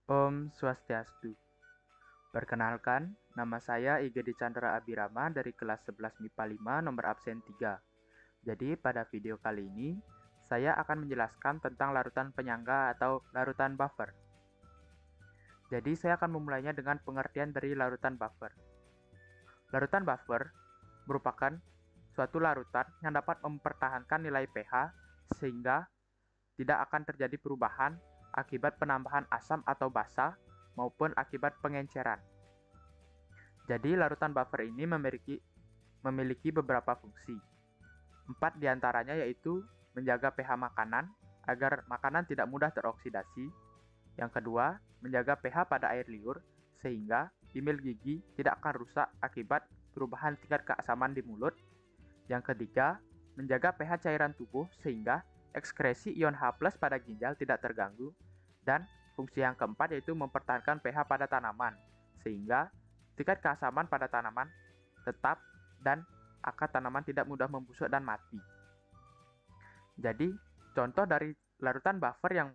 Om Swastiastu. Perkenalkan, nama saya Igede Chandra Abirama dari kelas 11 MIPA 5 nomor absen 3. Jadi pada video kali ini, saya akan menjelaskan tentang larutan penyangga atau larutan buffer. Jadi saya akan memulainya dengan pengertian dari larutan buffer. Larutan buffer merupakan suatu larutan yang dapat mempertahankan nilai pH sehingga tidak akan terjadi perubahan akibat penambahan asam atau basa maupun akibat pengenceran. Jadi, larutan buffer ini memiliki beberapa fungsi. 4 diantaranya yaitu menjaga pH makanan agar makanan tidak mudah teroksidasi. Yang kedua, menjaga pH pada air liur sehingga email gigi tidak akan rusak akibat perubahan tingkat keasaman di mulut. Yang ketiga, menjaga pH cairan tubuh sehingga ekskresi ion H+ pada ginjal tidak terganggu. Dan fungsi yang keempat yaitu mempertahankan pH pada tanaman sehingga tingkat keasaman pada tanaman tetap dan akar tanaman tidak mudah membusuk dan mati. Jadi, contoh dari larutan buffer yang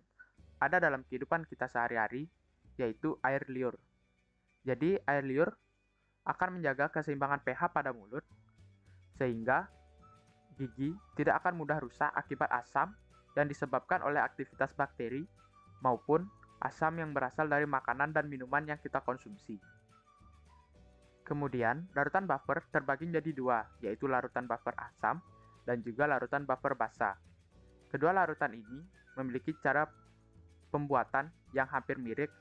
ada dalam kehidupan kita sehari-hari yaitu air liur. Jadi, air liur akan menjaga keseimbangan pH pada mulut sehingga gigi tidak akan mudah rusak akibat asam yang disebabkan oleh aktivitas bakteri maupun asam yang berasal dari makanan dan minuman yang kita konsumsi. Kemudian, larutan buffer terbagi menjadi dua, yaitu larutan buffer asam dan juga larutan buffer basa. Kedua larutan ini memiliki cara pembuatan yang hampir mirip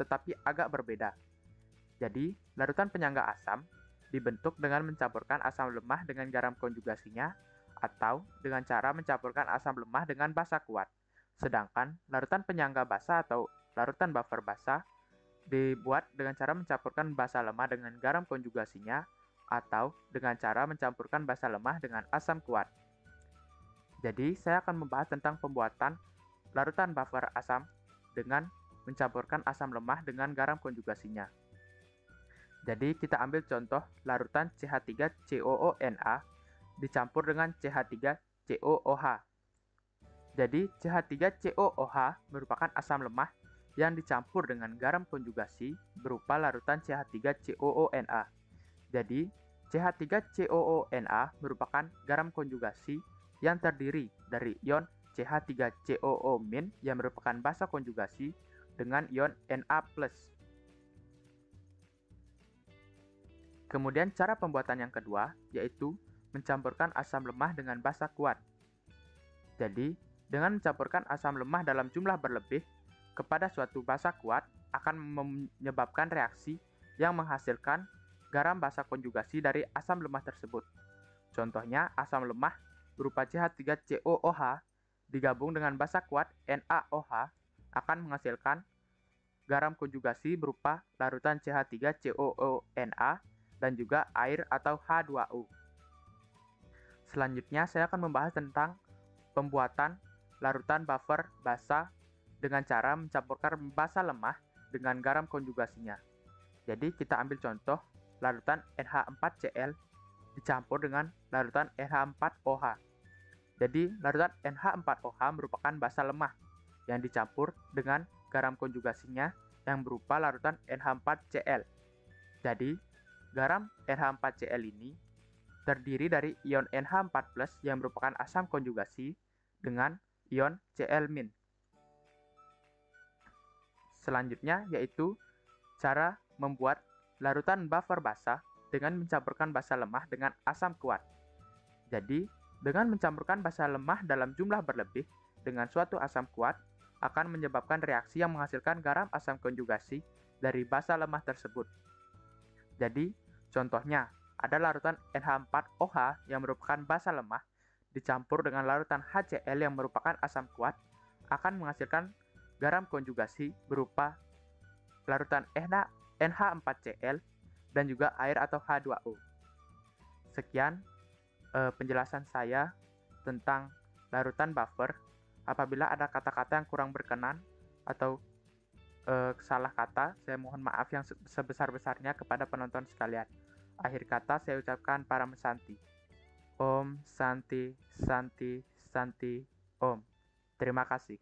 tetapi agak berbeda. Jadi, larutan penyangga asam dibentuk dengan mencampurkan asam lemah dengan garam konjugasinya atau dengan cara mencampurkan asam lemah dengan basa kuat. Sedangkan larutan penyangga basa atau larutan buffer basa dibuat dengan cara mencampurkan basa lemah dengan garam konjugasinya atau dengan cara mencampurkan basa lemah dengan asam kuat. Jadi, saya akan membahas tentang pembuatan larutan buffer asam dengan mencampurkan asam lemah dengan garam konjugasinya. Jadi, kita ambil contoh larutan CH3COONa dicampur dengan CH3COOH. Jadi, CH3COOH merupakan asam lemah yang dicampur dengan garam konjugasi berupa larutan CH3COONa. Jadi, CH3COONa merupakan garam konjugasi yang terdiri dari ion CH3COO- yang merupakan basa konjugasi dengan ion Na+. Kemudian cara pembuatan yang kedua yaitu mencampurkan asam lemah dengan basa kuat. Jadi, dengan mencampurkan asam lemah dalam jumlah berlebih kepada suatu basa kuat akan menyebabkan reaksi yang menghasilkan garam basa konjugasi dari asam lemah tersebut. Contohnya, asam lemah berupa CH3COOH digabung dengan basa kuat NaOH akan menghasilkan garam konjugasi berupa larutan CH3COONa dan juga air atau H2O. Selanjutnya, saya akan membahas tentang pembuatan larutan buffer basa dengan cara mencampurkan basa lemah dengan garam konjugasinya. Jadi, kita ambil contoh larutan NH4Cl dicampur dengan larutan NH4OH. Jadi, larutan NH4OH merupakan basa lemah yang dicampur dengan garam konjugasinya yang berupa larutan NH4Cl. Jadi, garam NH4Cl ini terdiri dari ion NH4+ yang merupakan asam konjugasi dengan ion Cl-. Selanjutnya yaitu cara membuat larutan buffer basa dengan mencampurkan basa lemah dengan asam kuat. Jadi, dengan mencampurkan basa lemah dalam jumlah berlebih dengan suatu asam kuat akan menyebabkan reaksi yang menghasilkan garam asam konjugasi dari basa lemah tersebut. Jadi, contohnya ada larutan NH4OH yang merupakan basa lemah dicampur dengan larutan HCl yang merupakan asam kuat akan menghasilkan garam konjugasi berupa larutan NH4Cl dan juga air atau H2O. Sekian penjelasan saya tentang larutan buffer. Apabila ada kata-kata yang kurang berkenan atau salah kata, saya mohon maaf yang sebesar-besarnya kepada penonton sekalian. Akhir kata saya ucapkan Param Santi. Om Santi Santi Santi Om. Terima kasih.